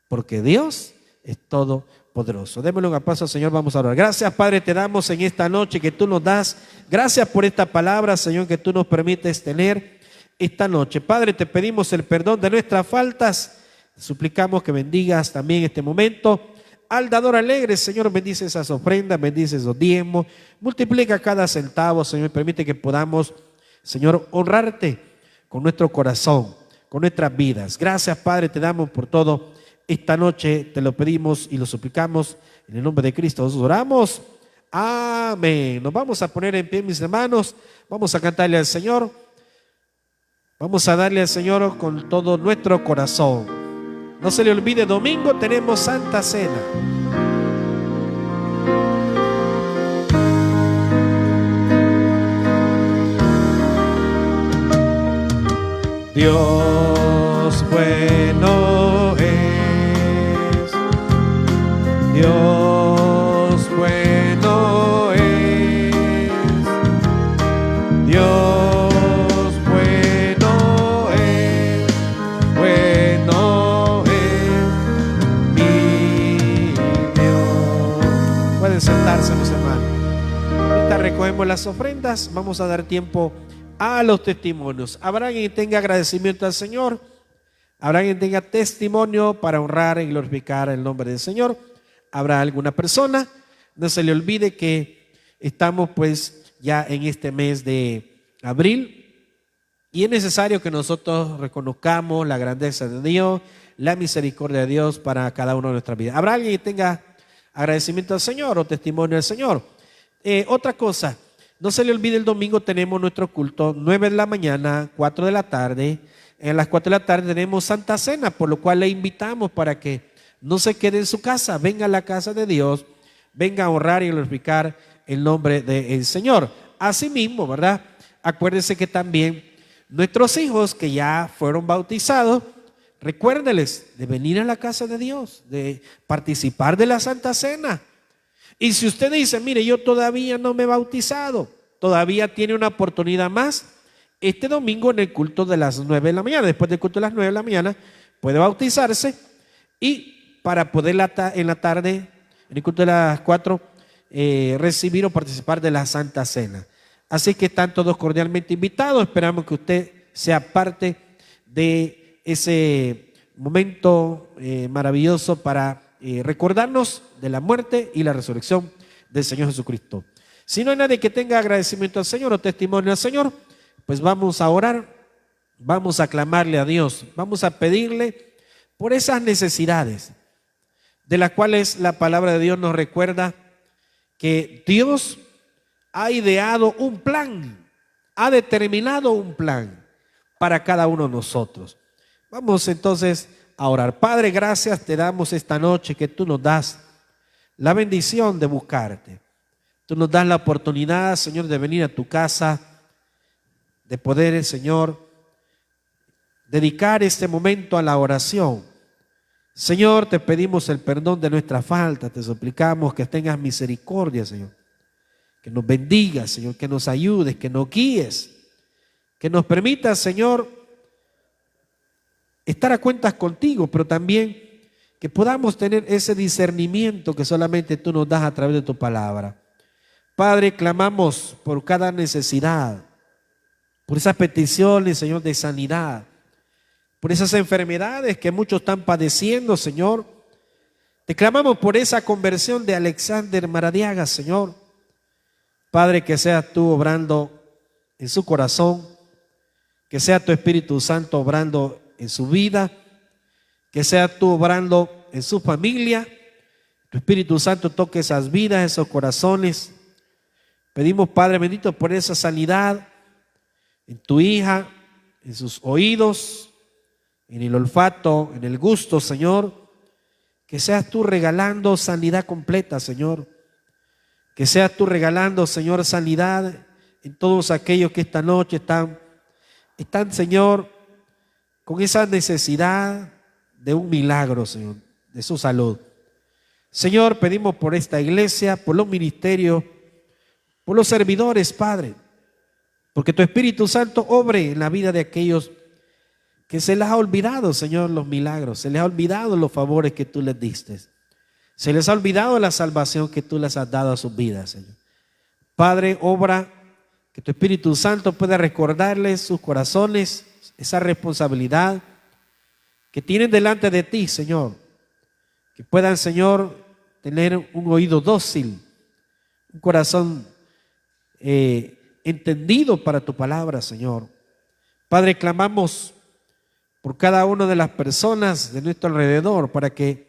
porque Dios es todopoderoso. Démosle un aplauso al Señor, vamos a orar. Gracias, Padre, te damos en esta noche que tú nos das. Gracias por esta palabra, Señor, que tú nos permites tener esta noche. Padre, te pedimos el perdón de nuestras faltas. Te suplicamos que bendigas también este momento. Al dador alegre, Señor, bendice esas ofrendas, bendice esos diezmos, multiplica cada centavo, Señor, permite que podamos, Señor, honrarte con nuestro corazón, con nuestras vidas. Gracias, Padre, te damos por todo. Esta noche te lo pedimos y lo suplicamos en el nombre de Cristo. Nosotros oramos. Amén. Nos vamos a poner en pie, mis hermanos. Vamos a cantarle al Señor. Vamos a darle al Señor con todo nuestro corazón. No se le olvide, domingo tenemos Santa Cena. Dios bueno es, Dios bueno es, Dios bueno es, mi Dios. Pueden sentarse, mis hermanos. Ahorita recogemos las ofrendas, vamos a dar tiempo a los testimonios. Habrá quien tenga agradecimiento al Señor, habrá quien tenga testimonio para honrar y glorificar el nombre del Señor. Habrá alguna persona, no se le olvide que estamos pues ya en este mes de abril y es necesario que nosotros reconozcamos la grandeza de Dios, la misericordia de Dios para cada uno de nuestras vidas. Habrá alguien que tenga agradecimiento al Señor o testimonio al Señor. Otra cosa, no se le olvide, el domingo tenemos nuestro culto, 9 de la mañana, 4 de la tarde. En las 4 de la tarde tenemos Santa Cena, por lo cual le invitamos para que no se quede en su casa, venga a la casa de Dios, venga a honrar y glorificar el nombre del Señor. Asimismo, ¿verdad? Acuérdense que también nuestros hijos que ya fueron bautizados, recuérdenles de venir a la casa de Dios, de participar de la Santa Cena. Y si usted dice, mire, yo todavía no me he bautizado, todavía tiene una oportunidad más. Este domingo en el culto de las 9 de la mañana, después del culto de las 9 de la mañana, puede bautizarse y para poder en la tarde, en el culto de las 4, recibir o participar de la Santa Cena. Así que están todos cordialmente invitados. Esperamos que usted sea parte de ese momento maravilloso para recordarnos de la muerte y la resurrección del Señor Jesucristo. Si no hay nadie que tenga agradecimiento al Señor o testimonio al Señor, pues vamos a orar, vamos a clamarle a Dios, vamos a pedirle por esas necesidades de las cuales la palabra de Dios nos recuerda que Dios ha ideado un plan, ha determinado un plan para cada uno de nosotros. Vamos entonces a orar. Padre, gracias te damos esta noche que tú nos das la bendición de buscarte. Tú nos das la oportunidad, Señor, de venir a tu casa, de poder, Señor, dedicar este momento a la oración. Señor, te pedimos el perdón de nuestra falta, te suplicamos que tengas misericordia, Señor, que nos bendigas, Señor, que nos ayudes, que nos guíes, que nos permitas, Señor, estar a cuentas contigo, pero también que podamos tener ese discernimiento que solamente tú nos das a través de tu palabra. Padre, clamamos por cada necesidad, por esas peticiones, Señor, de sanidad, por esas enfermedades que muchos están padeciendo, Señor. Te clamamos por esa conversión de Alexander Maradiaga, Señor. Padre, que seas tú obrando en su corazón Que sea tu Espíritu Santo obrando en su vida, que sea tú obrando en su familia. Tu Espíritu Santo toque esas vidas, esos corazones. Pedimos, Padre bendito, por esa sanidad en tu hija, en sus oídos, en el olfato, en el gusto, Señor. Que seas tú regalando sanidad completa, Señor. Que seas tú regalando, Señor, sanidad en todos aquellos que esta noche están, Señor, con esa necesidad de un milagro, Señor, de su salud. Señor, pedimos por esta iglesia, por los ministerios, por los servidores, Padre, porque tu Espíritu Santo obre en la vida de aquellos que se les ha olvidado, Señor, los milagros, se les ha olvidado los favores que tú les diste, se les ha olvidado la salvación que tú les has dado a sus vidas, Señor. Padre, obra, que tu Espíritu Santo pueda recordarles sus corazones, esa responsabilidad que tienen delante de ti, Señor. Que puedan, Señor, tener un oído dócil, un corazón entendido para tu palabra, Señor. Padre, clamamos por cada una de las personas de nuestro alrededor para que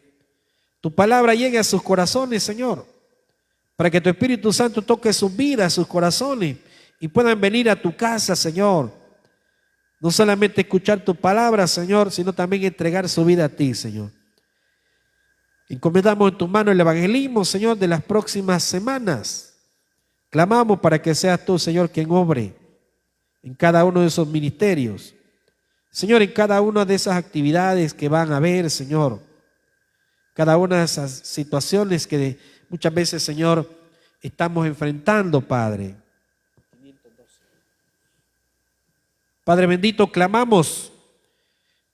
tu palabra llegue a sus corazones, Señor. Para que tu Espíritu Santo toque sus vidas, sus corazones y puedan venir a tu casa, Señor. No solamente escuchar tu palabra, Señor, sino también entregar su vida a ti, Señor. Encomendamos en tus manos el evangelismo, Señor, de las próximas semanas. Clamamos para que seas tú, Señor, quien obre en cada uno de esos ministerios. Señor, en cada una de esas actividades que van a haber, Señor. Cada una de esas situaciones que muchas veces, Señor, estamos enfrentando, Padre. Padre bendito, clamamos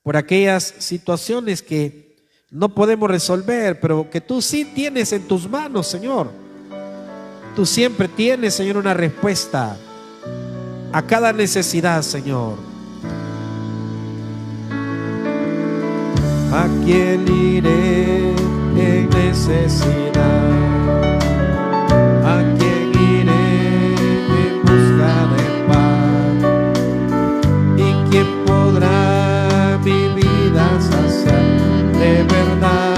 por aquellas situaciones que no podemos resolver, pero que tú sí tienes en tus manos, Señor. Tú siempre tienes, Señor, una respuesta a cada necesidad, Señor. ¿A quién iré en necesidad? ¿A quién iré en busca de paz? ¿Y quién podrá mi vida saciar de verdad?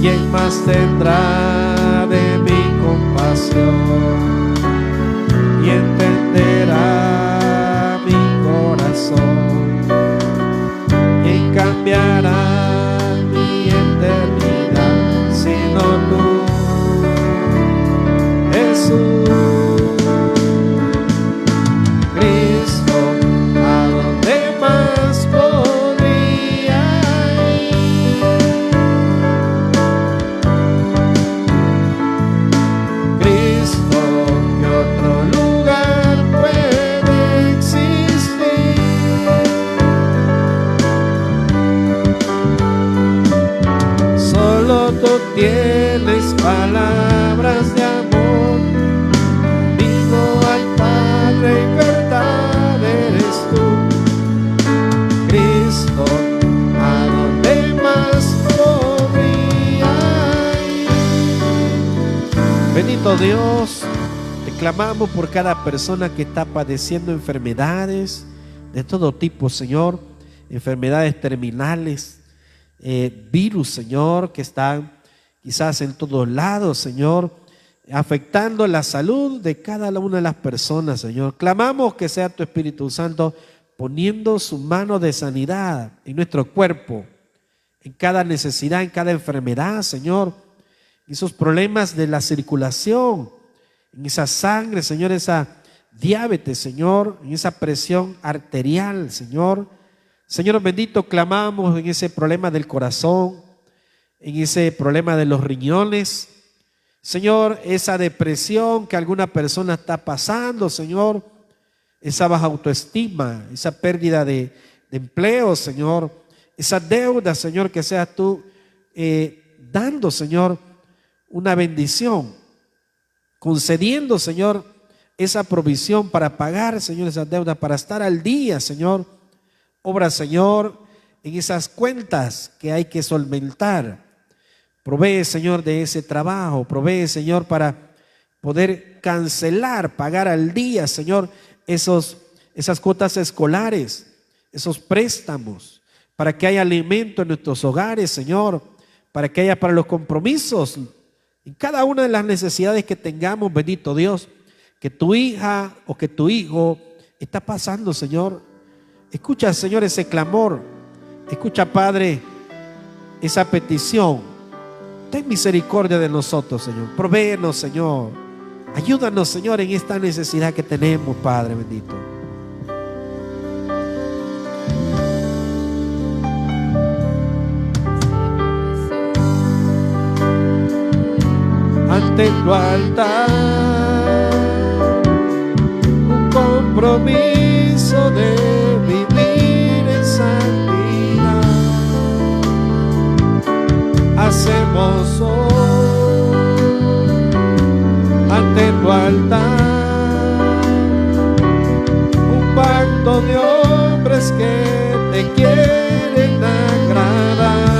¿Quién más tendrá de mi compasión y entenderá mi corazón? ¿Quién cambiará mi eternidad sino tú, Jesús? Cristo, ¿a dónde más podría ir? Cristo, ¿qué otro lugar puede existir? Solo tú tienes palabras de amor, camino al Padre y verdad eres tú. Cristo, ¿a dónde más podría ir? Bendito Dios, te clamamos por cada persona que está padeciendo enfermedades de todo tipo, Señor, enfermedades terminales, virus, Señor, que están quizás en todos lados, Señor, afectando la salud de cada una de las personas, Señor. Clamamos que sea tu Espíritu Santo poniendo su mano de sanidad en nuestro cuerpo, en cada necesidad, en cada enfermedad, Señor, esos problemas de la circulación, en esa sangre, Señor, esa diabetes, Señor, en esa presión arterial, Señor. Señor bendito, clamamos en ese problema del corazón, en ese problema de los riñones, Señor, esa depresión que alguna persona está pasando, Señor, esa baja autoestima, esa pérdida de empleo, Señor, esa deuda, Señor, que seas tú dando, Señor, una bendición, concediendo, Señor, esa provisión para pagar, Señor, esas deudas, para estar al día, Señor. Obra, Señor, en esas cuentas que hay que solventar. Provee, Señor, de ese trabajo. Provee, Señor, para poder pagar al día, Señor, esas cuotas escolares, esos préstamos, para que haya alimento en nuestros hogares, Señor, para que haya para los compromisos, en cada una de las necesidades que tengamos, bendito Dios, que tu hija o que tu hijo está pasando, Señor. Escucha, Señor, ese clamor. Escucha, Padre, esa petición. Ten misericordia de nosotros, Señor. Provéenos, Señor. Ayúdanos, Señor, en esta necesidad que tenemos, Padre bendito. Ante tu altar, un compromiso de vivir en santidad hacemos hoy. Ante tu altar, un pacto de hombres que te quieren agradar.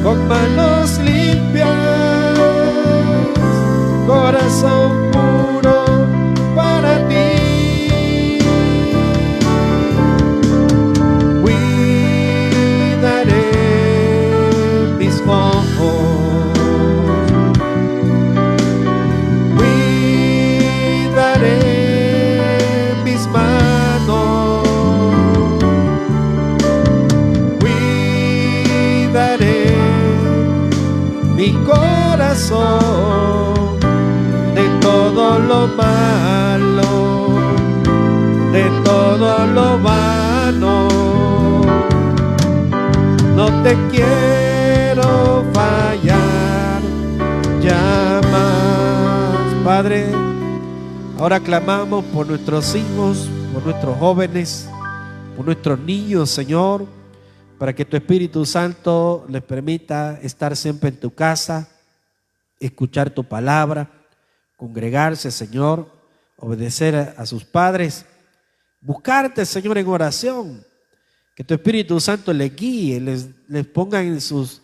Con manos limpias, corazón puro para ti. Cuidaré mis ojos, cuidaré mis manos, cuidaré mi corazón de todo lo malo, de todo lo vano. No te quiero fallar ya más. Padre, ahora clamamos por nuestros hijos, por nuestros jóvenes, por nuestros niños, Señor, para que tu Espíritu Santo les permita estar siempre en tu casa, escuchar tu palabra, congregarse, Señor, obedecer a sus padres, buscarte, Señor, en oración, que tu Espíritu Santo les guíe, les ponga en sus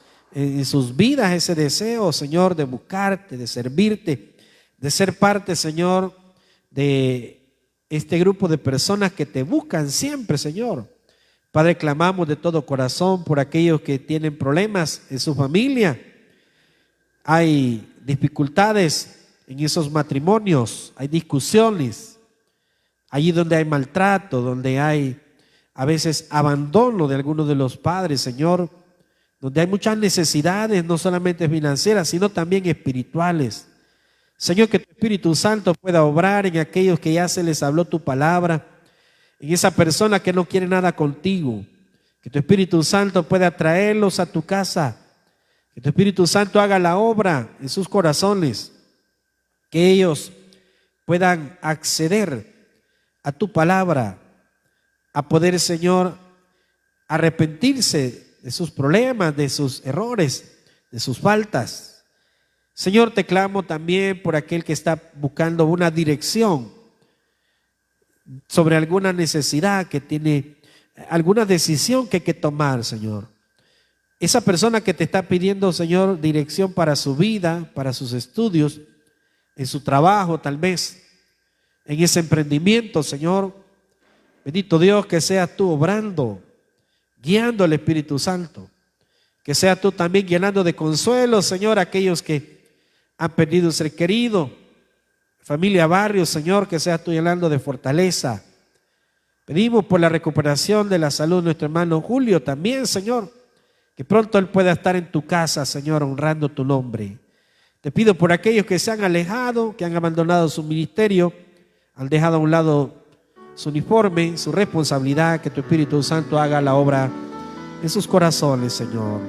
vidas ese deseo, Señor, de buscarte, de servirte, de ser parte, Señor, de este grupo de personas que te buscan siempre, Señor. Padre, clamamos de todo corazón por aquellos que tienen problemas en su familia. Hay dificultades en esos matrimonios, hay discusiones, allí donde hay maltrato, donde hay a veces abandono de algunos de los padres, Señor, donde hay muchas necesidades, no solamente financieras, sino también espirituales. Señor, que tu Espíritu Santo pueda obrar en aquellos que ya se les habló tu palabra, en esa persona que no quiere nada contigo, que tu Espíritu Santo pueda traerlos a tu casa, que tu Espíritu Santo haga la obra en sus corazones, que ellos puedan acceder a tu palabra, a poder, Señor, arrepentirse de sus problemas, de sus errores, de sus faltas. Señor, te clamo también por aquel que está buscando una dirección sobre alguna necesidad, que tiene alguna decisión que hay que tomar, Señor. Esa persona que te está pidiendo, Señor, dirección para su vida, para sus estudios, en su trabajo tal vez, en ese emprendimiento, Señor. Bendito Dios, que seas tú obrando, guiando al Espíritu Santo. Que seas tú también llenando de consuelo, Señor, a aquellos que han perdido ser querido. Familia Barrio, Señor, que seas tú llenando de fortaleza. Pedimos por la recuperación de la salud de nuestro hermano Julio también, Señor, que pronto él pueda estar en tu casa, Señor, honrando tu nombre. Te pido por aquellos que se han alejado, que han abandonado su ministerio, han dejado a un lado su uniforme, su responsabilidad, que tu Espíritu Santo haga la obra en sus corazones, Señor.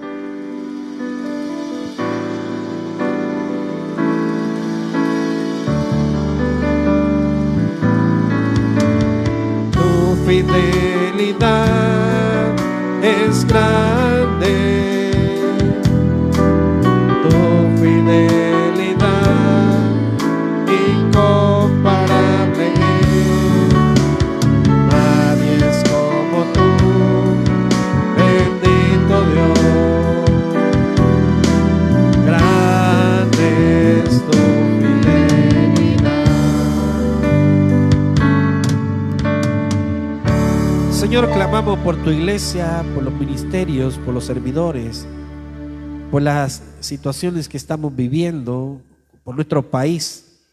Tu fidelidad es grande, tu fidelidad incomparable. Nadie es como tú, bendito Dios. Gracias. clamamos por tu iglesia, por los ministerios, por los servidores, por las situaciones que estamos viviendo, por nuestro país,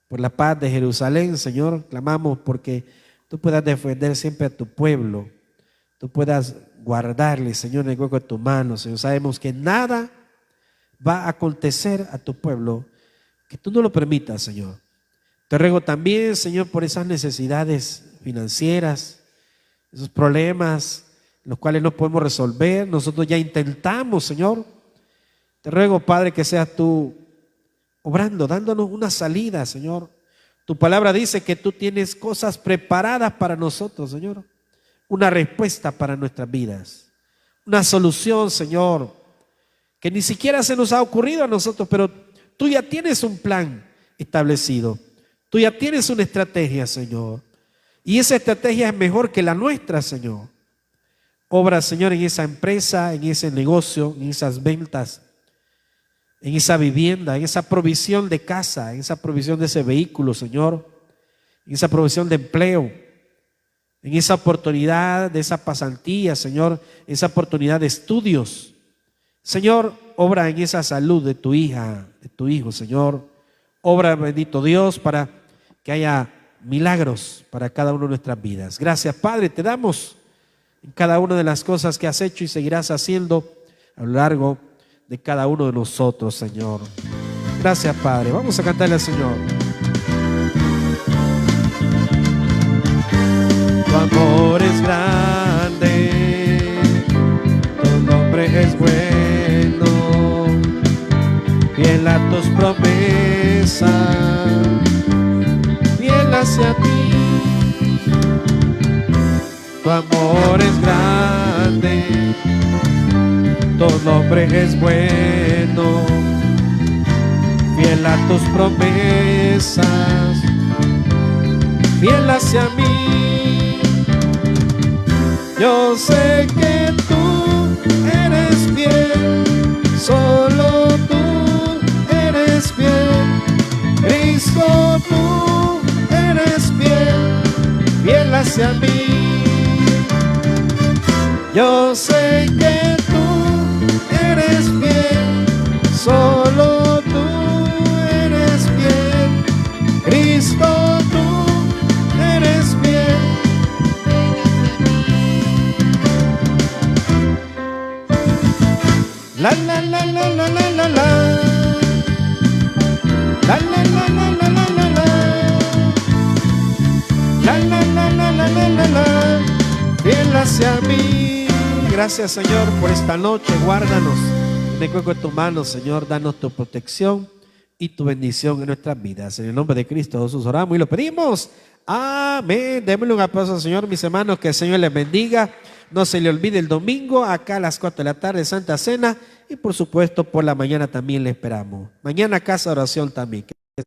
por la paz de Jerusalén, Señor. Clamamos porque tú puedas defender siempre a tu pueblo, tú puedas guardarle, Señor, en el hueco de tu mano, Señor. Sabemos que nada va a acontecer a tu pueblo que tú no lo permitas, Señor. Te ruego también, Señor, por esas necesidades financieras, esos problemas los cuales no podemos resolver. Nosotros ya intentamos, Señor. Te ruego, Padre, que seas tú obrando, dándonos una salida, Señor. Tu palabra dice que tú tienes cosas preparadas para nosotros, Señor. Una respuesta para nuestras vidas. Una solución, Señor, que ni siquiera se nos ha ocurrido a nosotros, pero tú ya tienes un plan establecido. Tú ya tienes una estrategia, Señor. Y esa estrategia es mejor que la nuestra, Señor. Obra, Señor, en esa empresa, en ese negocio, en esas ventas, en esa vivienda, en esa provisión de casa, en esa provisión de ese vehículo, Señor, en esa provisión de empleo, en esa oportunidad de esa pasantía, Señor, en esa oportunidad de estudios. Señor, obra en esa salud de tu hija, de tu hijo, Señor. Obra, bendito Dios, para que haya milagros para cada una de nuestras vidas. Gracias, Padre, te damos en cada una de las cosas que has hecho y seguirás haciendo a lo largo de cada uno de nosotros, Señor. Gracias, Padre. Vamos a cantarle al Señor. Tu amor es grande, tu nombre es bueno, fiel a tus promesas, fiel hacia ti. Tu amor es grande, tu nombre es bueno, fiel a tus promesas, fiel hacia mí. Yo sé que tú eres fiel, solo tú eres fiel. Cristo, tú eres fiel, fiel hacia mí. Yo sé que tú eres fiel, solo tú eres fiel. Cristo, tú eres fiel. La la la la la la la la. La la la la la la la la. La la la la la la la la. Fiel hacia mí. Gracias, Señor, por esta noche. Guárdanos en el hueco de tu mano, Señor. Danos tu protección y tu bendición en nuestras vidas. En el nombre de Cristo Jesús oramos y lo pedimos. Amén. Démosle un aplauso al Señor, mis hermanos. Que el Señor les bendiga. No se le olvide el domingo, acá a las 4 de la tarde, Santa Cena. Y por supuesto, por la mañana también le esperamos. Mañana casa de oración también.